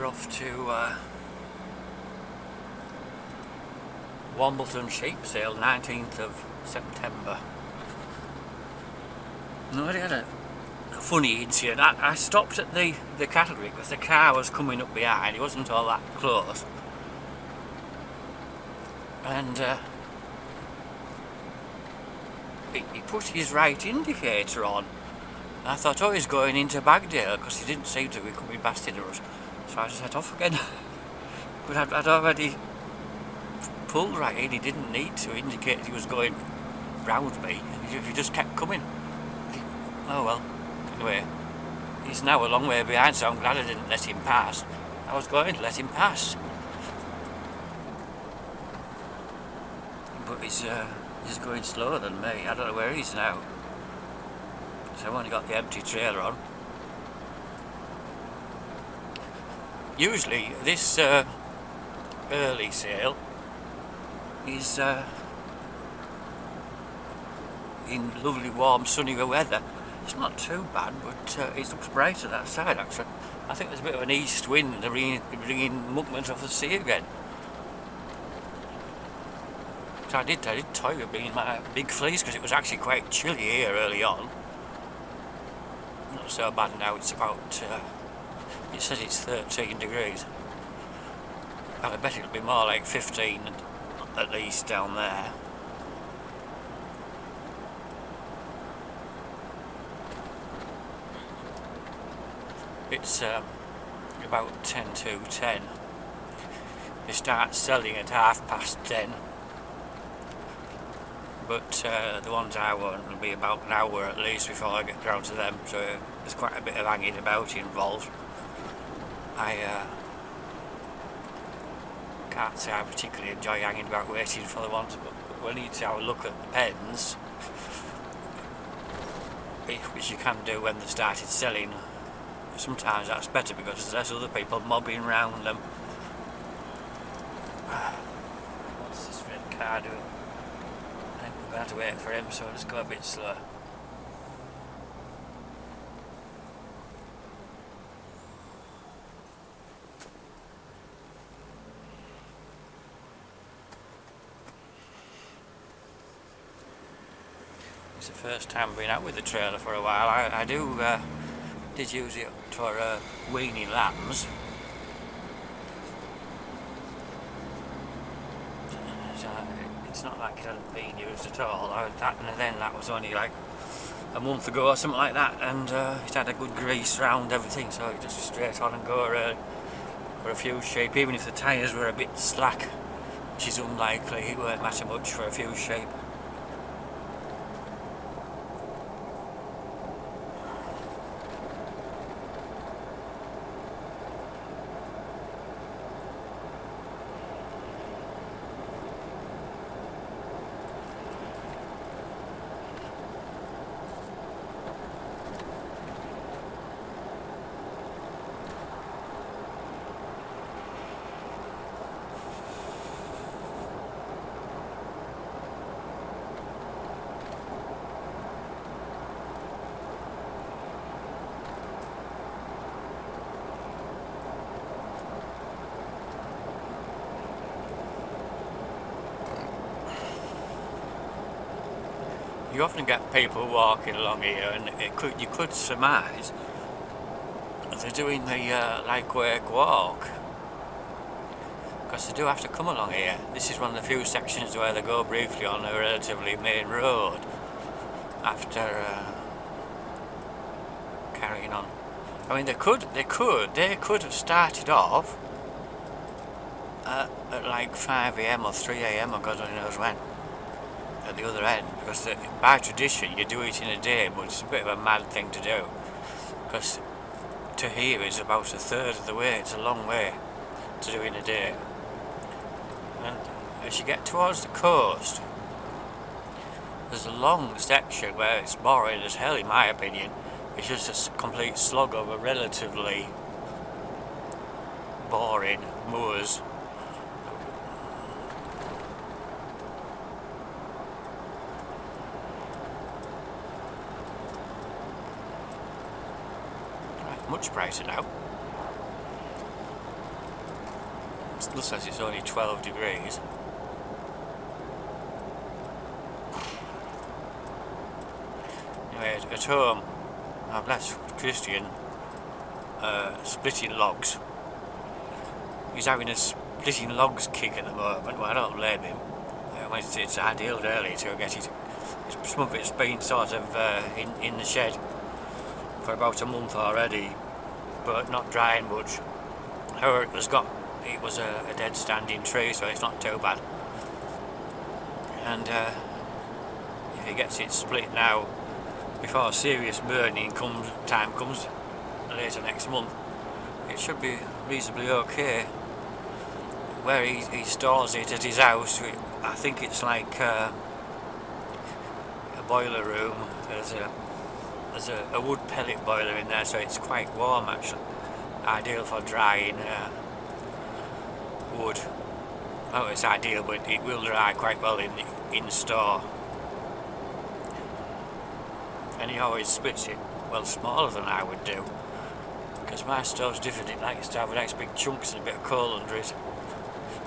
we're off to Wombleton Sheep Sale, 19th of September. No, I had a funny incident. I stopped at the category because the car was coming up behind. It wasn't all that close. And he put his right indicator on. And I thought, oh, he's going into Bagdale, because he didn't seem to be coming past in a rush. So I just set off again. But I'd already pulled right in. He didn't need to indicate he was going round me. He just kept coming. Oh well. Anyway, he's now a long way behind, so I'm glad I didn't let him pass. I was going to let him pass. But he's going slower than me. I don't know where he is now. So I've only got the empty trailer on. Usually this early sale is in lovely warm sunny weather. It's not too bad, but it looks brighter that side actually. I think there's a bit of an east wind bringing muckments off the sea again. So I did toy with bringing my big fleece because it was actually quite chilly here early on. Not so bad now. It's about it says it's 13 degrees. But I bet it'll be more like 15 at least down there. It's about 10 to 10. They start selling at 10:30. But the ones I want will be about an hour at least before I get round to them, so there's quite a bit of hanging about involved. I can't say I particularly enjoy hanging about waiting for the ones, but we need to have a look at the pens, which you can do when they started selling. Sometimes that's better because there's other people mobbing round them. What's this red car doing? I think we're going to have to wait for him, so let's go a bit slow. It's the first time I've been out with the trailer for a while. I did use it for weaning lambs. So it's not like it hadn't been used at all. That was only like a month ago or something like that, and it had a good grease round everything, so it just straight on and go for a few sheep. Even if the tyres were a bit slack, which is unlikely, it won't matter much for a few sheep. You often get people walking along here, and you could surmise they're doing the Lake walk, because they do have to come along here. This is one of the few sections where they go briefly on a relatively main road after carrying on. I mean, they could have started off at like 5 AM or 3 AM or God only knows when, at the other end, because by tradition you do it in a day, but it's a bit of a mad thing to do, because to here is about a third of the way. It's a long way to do in a day. And as you get towards the coast, there's a long section where it's boring as hell, in my opinion. It's just a complete slog of a relatively boring moors. Much brighter now. It looks like it's only 12 degrees. Anyway, at home I've left Christian splitting logs. He's having a splitting logs kick at the moment. Well, I don't blame him. It's ideal really to get it. Some of it's been sort of in the shed for about a month already, but not drying much. However, it was a dead standing tree, so it's not too bad. And if he gets it split now, before serious burning time comes later next month, it should be reasonably okay. Where he stores it at his house, I think it's like a boiler room. There's a wood pellet boiler in there, so it's quite warm actually. Ideal for drying wood. Oh, it's ideal, but it will dry quite well in store. And he always splits it well smaller than I would do, because my stove's different. It likes to have nice big chunks and a bit of coal under it.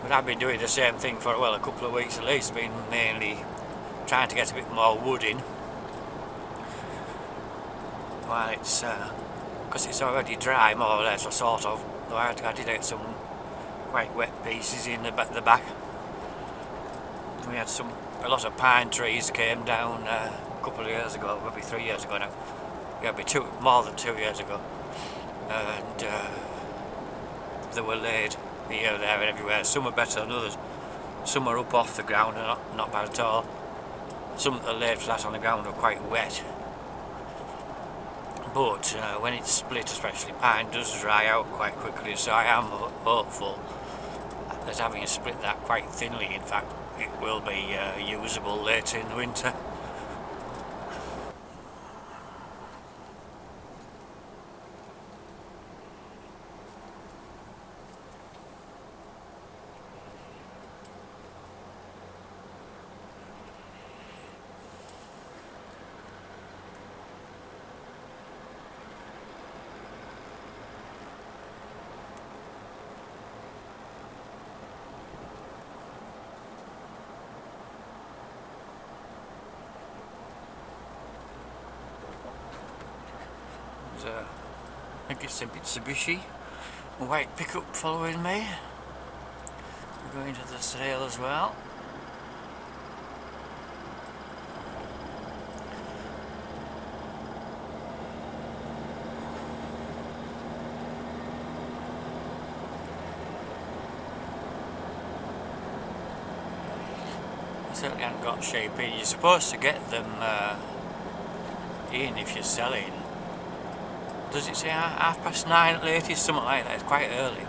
But I've been doing the same thing for a couple of weeks at least. Been mainly trying to get a bit more wood in while it's because it's already dry more or less, or sort of, though I did get some quite wet pieces in the back. We had a lot of pine trees came down a couple of years ago, maybe 3 years ago now. Yeah, maybe more than 2 years ago, and they were laid here, there and everywhere. Some are better than others. Some are up off the ground and not bad at all. Some that are laid flat on the ground are quite wet. But when it's split, especially pine, does dry out quite quickly, so I am hopeful that having split that quite thinly, in fact, it will be usable later in the winter. I think it's a Mitsubishi, a white pickup following me. We're going to the sale as well. I certainly haven't got sheep in. You're supposed to get them in if you're selling. Does it say 9:30 at latest, something like that? It's quite early.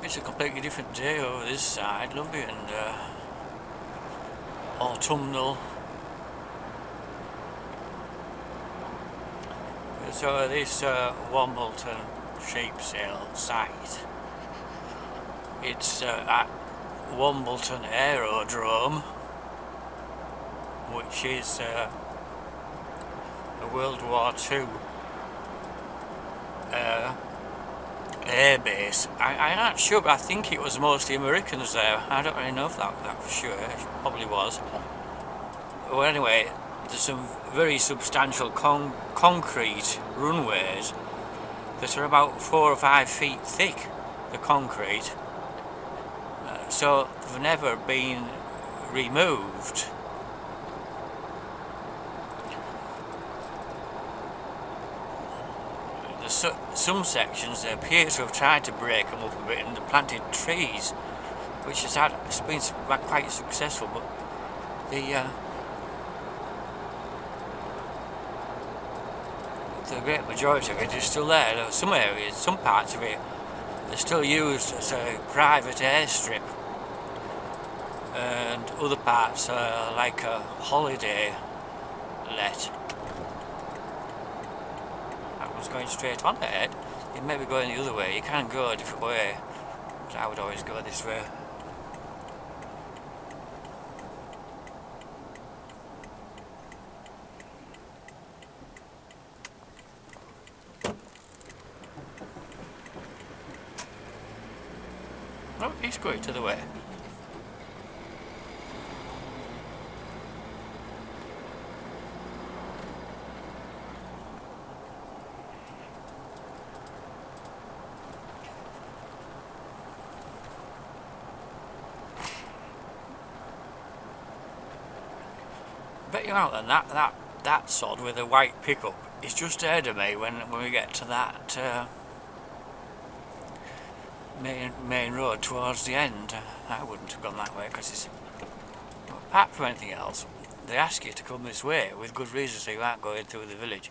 It's a completely different day over this side, lovely and autumnal. So this Wombleton Sheep Sale site, it's at Wombleton Aerodrome, which is a World War II air base. I'm not sure, but I think it was mostly Americans there. I don't really know if that for sure. It probably was. Well, anyway, there's some very substantial concrete runways that are about 4 or 5 feet thick, the concrete. So they've never been removed. There's some sections they appear to have tried to break them up a bit and planted trees, which has been quite successful, but the great majority of it is still there. There are some areas, some parts of it, they're still used as a private airstrip, and other parts are like a holiday let. That one's going straight on ahead. You may be going the other way. You can go a different way, but I would always go this way. Oh, he's going to the way. Bet you out then that sod with a white pickup is just ahead of me when we get to that main road towards the end. I wouldn't have gone that way because it's, apart from anything else, they ask you to come this way with good reason, so you aren't going through the village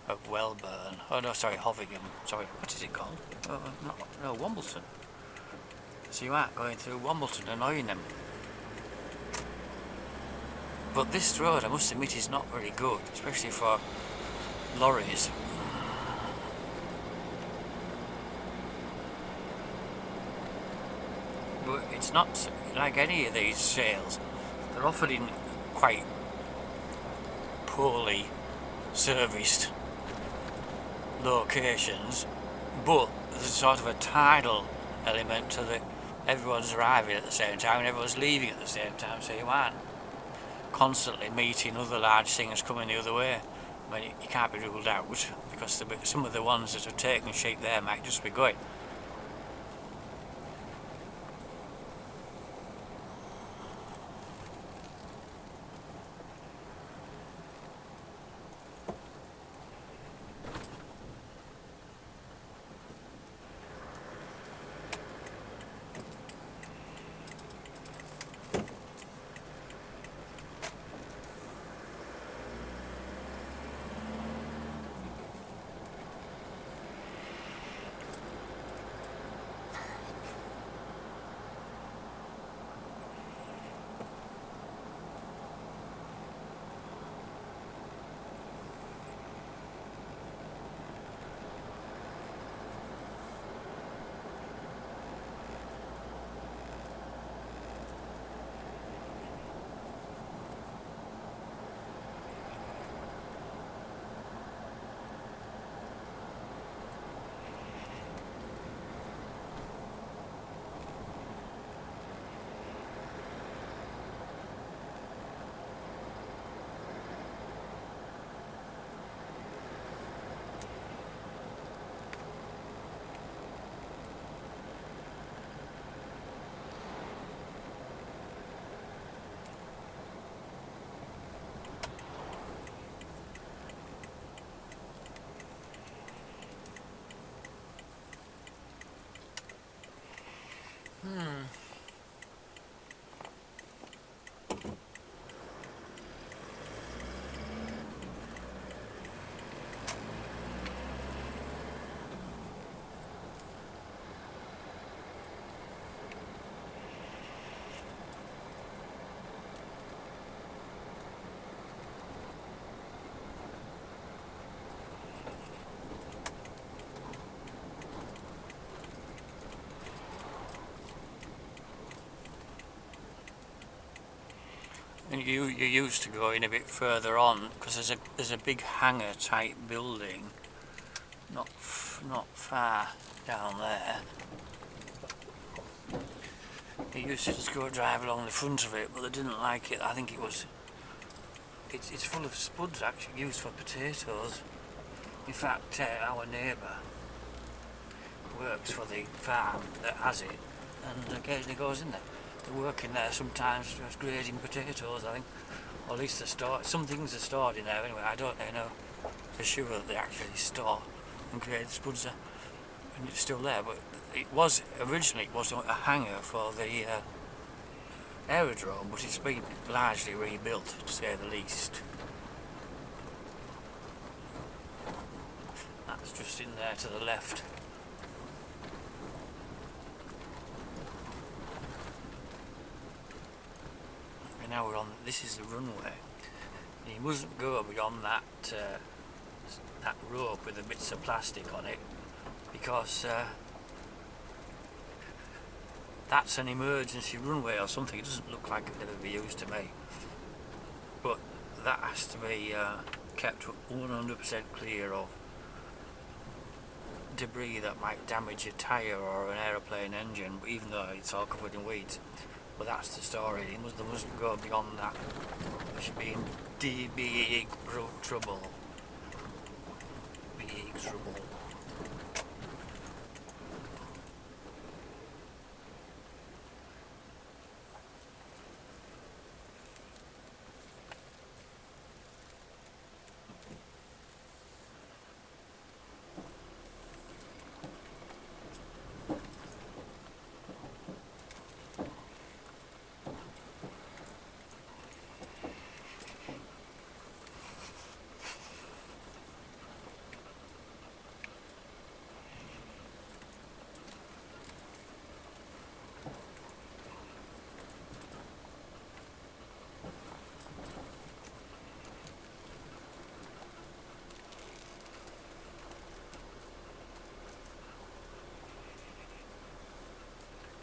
of Welburn. Oh no, sorry, Hovingham. Sorry, what is it called? Oh, no, Wombleton. So you aren't going through Wombleton, annoying them. But this road, I must admit, is not very good, especially for lorries. But it's not like any of these sales. They're offered in quite poorly serviced locations, but there's sort of a tidal element to the everyone's arriving at the same time and everyone's leaving at the same time, so you aren't constantly meeting other large things coming the other way. I mean, you can't be ruled out because some of the ones that have taken shape there might just be going. And you're used to going a bit further on because there's a big hangar type building not far down there. He used to just go drive along the front of it, but they didn't like it. I think it's full of spuds actually used for potatoes. In fact, our neighbour works for the farm that has it, and occasionally goes in there. They work in there sometimes just grading potatoes, I think, or at least they store. Some things are stored in there anyway. I don't know for sure that they actually store and grade spuds there, and it's still there. But it was originally a hangar for the aerodrome, but it's been largely rebuilt, to say the least. That's just in there to the left. And now we're on. This is the runway. You mustn't go beyond that that rope with the bits of plastic on it, because that's an emergency runway or something. It doesn't look like it would ever be used to me, but that has to be kept 100% clear of debris that might damage a tyre or an aeroplane engine, even though it's all covered in weeds. But that's the story. They mustn't go beyond that. They should be in big trouble. Big trouble.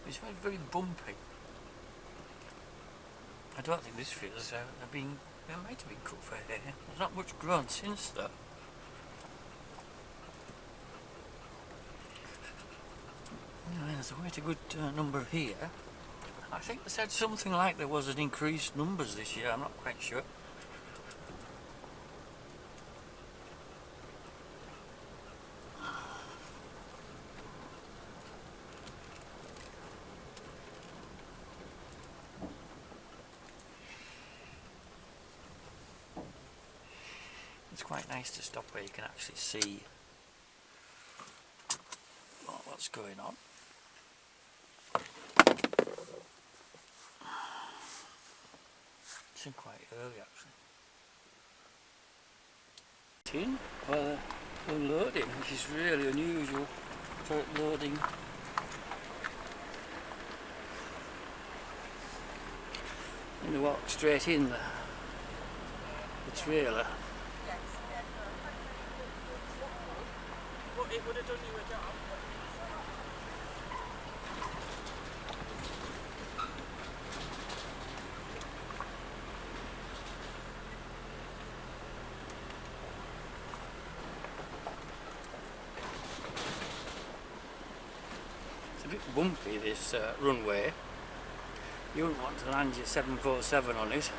It's very bumpy. I don't think this feels it might have been cut for hair. There's not much grown since though. Anyway, there's quite a good number here. I think they said something like there was an increased numbers this year. I'm not quite sure. It's quite nice to stop where you can actually see what's going on. It's in quite early actually. Tin unloading, which is really unusual for loading. And they walk straight in the trailer. It would have done you a job. It's a bit bumpy, this runway. You wouldn't want to land your 747 on it.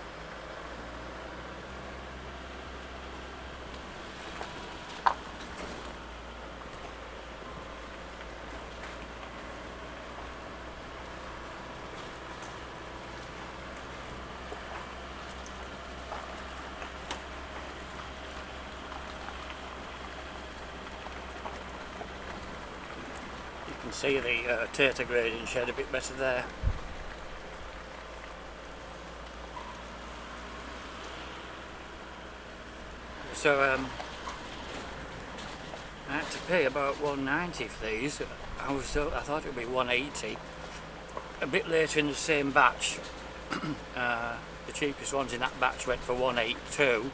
You can see the tater grading shed a bit better there. So I had to pay about $190 for these. I thought it would be $180. A bit later in the same batch, the cheapest ones in that batch went for $182.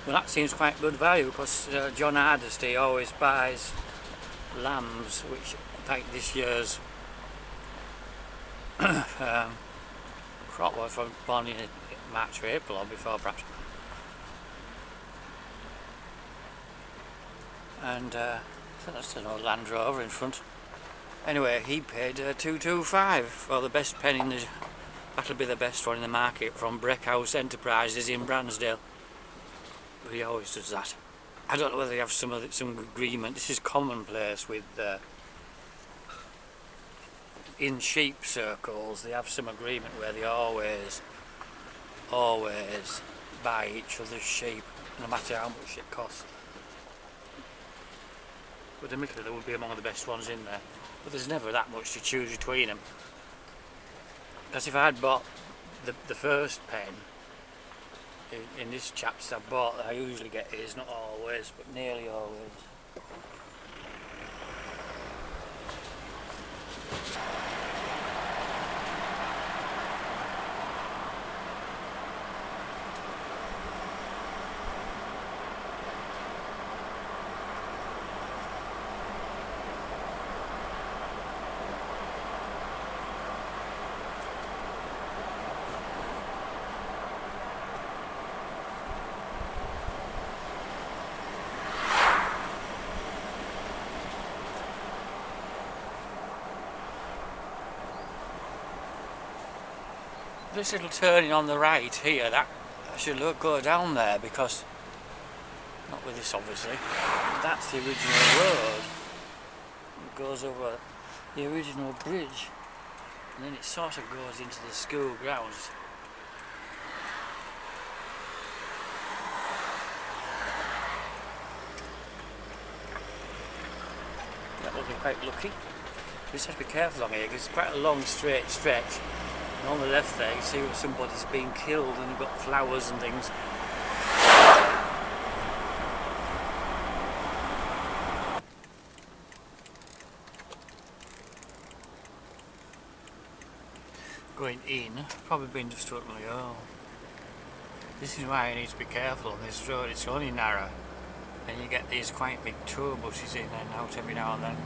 Well, that seems quite good value because John Hardesty always buys lambs, which like this year's crop was from born in March or April or before perhaps. And So that's an old Land Rover in front. Anyway, he paid 225 for the best pen in the... That'll be the best one in the market from Breckhouse Enterprises in Bransdale. But he always does that. I don't know whether they have some agreement. This is commonplace with in sheep circles. They have some agreement where they always buy each other's sheep, no matter how much it costs. But admittedly, they would be among the best ones in there. But there's never that much to choose between them. Because if I had bought the first pen in this chap's I bought, I usually get his, not always, but nearly always. This little turning on the right here, that I should go down there, because, not with this obviously, that's the original road. It goes over the original bridge, and then it sort of goes into the school grounds. That will be quite lucky. You just have to be careful on here, because it's quite a long straight stretch. And on the left there you see where somebody's been killed, and you've got flowers and things. Going in, probably been just struck me. Oh, this is why you need to be careful on this road. It's only narrow, and you get these quite big tour buses in and out every now and then.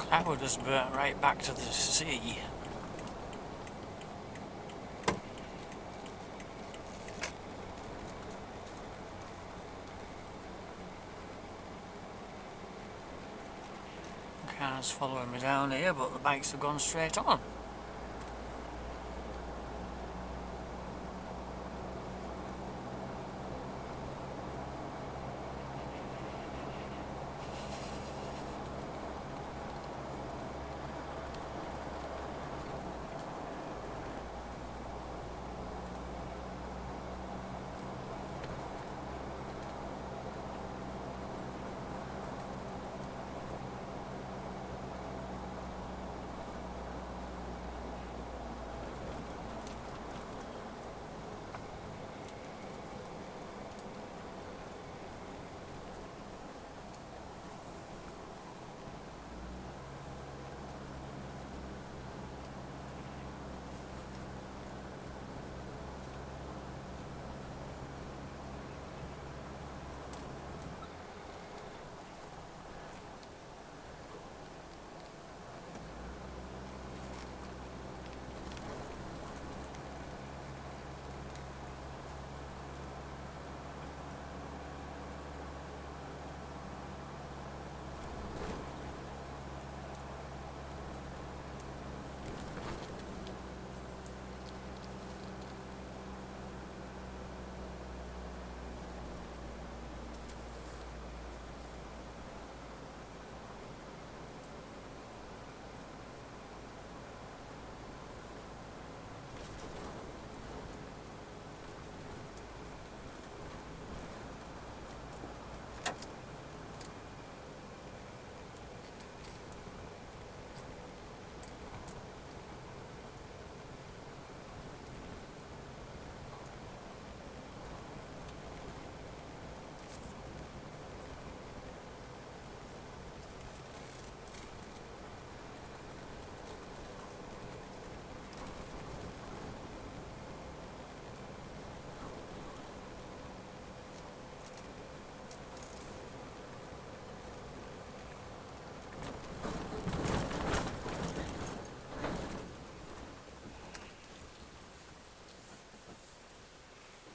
That would just burn right back to the sea. Cars following me down here, but the bikes have gone straight on.